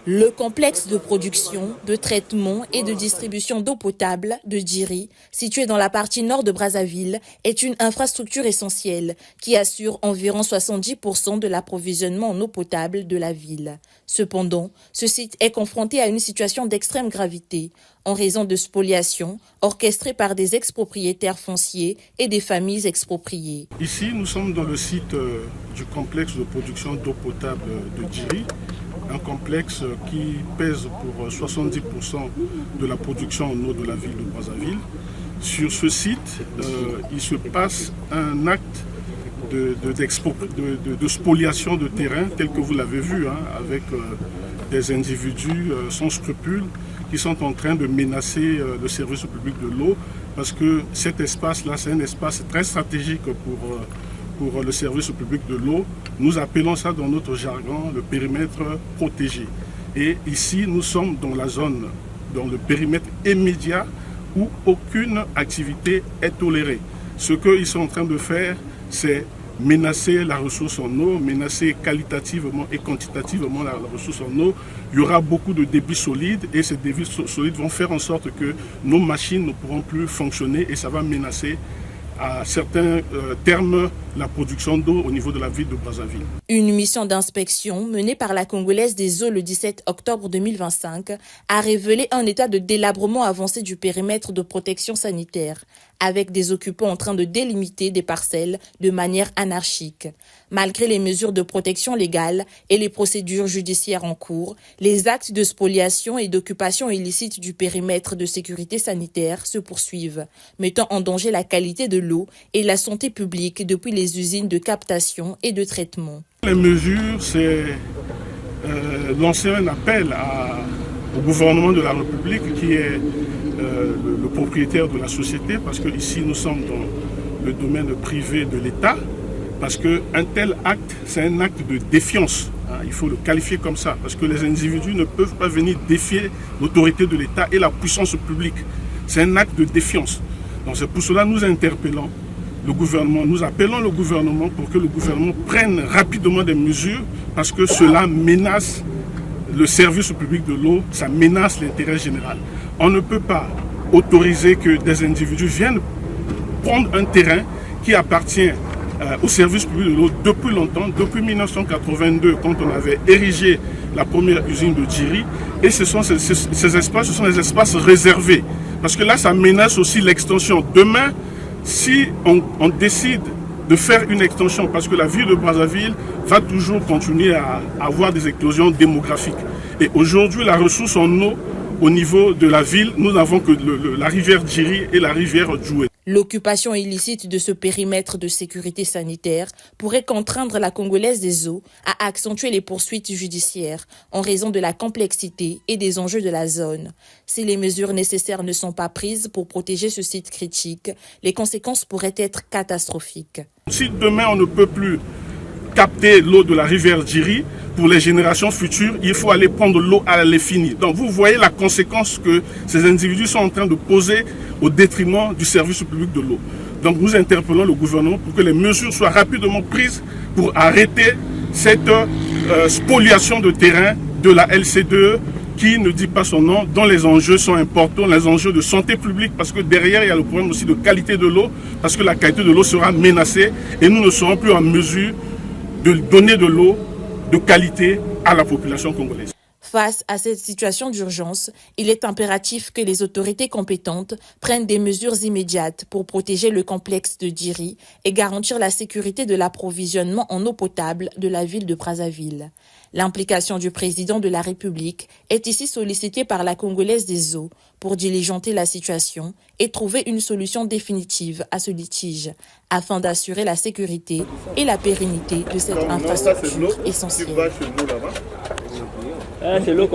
Le complexe de production, de traitement et de distribution d'eau potable de Djiri, situé dans la partie nord de Brazzaville, est une infrastructure essentielle qui assure environ 70% de l'approvisionnement en eau potable de la ville. Cependant, ce site est confronté à une situation d'extrême gravité en raison de spoliations orchestrées par des expropriétaires fonciers et des familles expropriées. Ici, nous sommes dans le site du complexe de production d'eau potable de Djiri. Un complexe qui pèse pour 70% de la production en eau de la ville de Brazzaville. Sur ce site, il se passe un acte de spoliation de terrain, tel que vous l'avez vu, avec des individus sans scrupules qui sont en train de menacer le service public de l'eau, parce que cet espace-là, c'est un espace très stratégique pour le service public de l'eau. Nous appelons ça dans notre jargon le périmètre protégé. Et ici, nous sommes dans la zone, dans le périmètre immédiat où aucune activité est tolérée. Ce qu'ils sont en train de faire, c'est menacer la ressource en eau, menacer qualitativement et quantitativement la ressource en eau. Il y aura beaucoup de débits solides et ces débits solides vont faire en sorte que nos machines ne pourront plus fonctionner et ça va menacer à certains termes la production d'eau au niveau de la ville de Brazzaville. Une mission d'inspection menée par la Congolaise des eaux le 17 octobre 2025 a révélé un état de délabrement avancé du périmètre de protection sanitaire, avec des occupants en train de délimiter des parcelles de manière anarchique. Malgré les mesures de protection légale et les procédures judiciaires en cours, les actes de spoliation et d'occupation illicite du périmètre de sécurité sanitaire se poursuivent, mettant en danger la qualité de l'eau et la santé publique depuis les usines de captation et de traitement. Les mesures, c'est lancer un appel au gouvernement de la République qui est le propriétaire de la société, parce que ici nous sommes dans le domaine privé de l'État, parce qu'un tel acte, c'est un acte de défiance. Il faut le qualifier comme ça, parce que les individus ne peuvent pas venir défier l'autorité de l'État et la puissance publique. C'est un acte de défiance. Donc c'est pour cela que nous interpellons le gouvernement, nous appelons le gouvernement pour que le gouvernement prenne rapidement des mesures, parce que cela menace le service public de l'eau, ça menace l'intérêt général. On ne peut pas autoriser que des individus viennent prendre un terrain qui appartient au service public de l'eau depuis longtemps, depuis 1982, quand on avait érigé la première usine de Djiri. Et ces espaces, ce sont des espaces réservés. Parce que là, ça menace aussi l'extension. Demain, si on décide de faire une extension, parce que la ville de Brazzaville va toujours continuer à avoir des explosions démographiques. Et aujourd'hui, la ressource en eau au niveau de la ville, nous n'avons que la rivière Djiri et la rivière Djoué. L'occupation illicite de ce périmètre de sécurité sanitaire pourrait contraindre la Congolaise des eaux à accentuer les poursuites judiciaires en raison de la complexité et des enjeux de la zone. Si les mesures nécessaires ne sont pas prises pour protéger ce site critique, les conséquences pourraient être catastrophiques. Si demain on ne peut plus capter l'eau de la rivière Djiri, pour les générations futures, il faut aller prendre l'eau à l'infini. Donc vous voyez la conséquence que ces individus sont en train de poser au détriment du service public de l'eau. Donc nous interpellons le gouvernement pour que les mesures soient rapidement prises pour arrêter cette spoliation de terrain de la LC2 qui ne dit pas son nom, dont les enjeux sont importants, les enjeux de santé publique, parce que derrière il y a le problème aussi de qualité de l'eau, parce que la qualité de l'eau sera menacée et nous ne serons plus en mesure de donner de l'eau de qualité à la population congolaise. Face à cette situation d'urgence, il est impératif que les autorités compétentes prennent des mesures immédiates pour protéger le complexe de Djiri et garantir la sécurité de l'approvisionnement en eau potable de la ville de Brazzaville. L'implication du président de la République est ici sollicitée par la Congolaise des eaux pour diligenter la situation et trouver une solution définitive à ce litige afin d'assurer la sécurité et la pérennité de cette infrastructure essentielle. C'est l'eau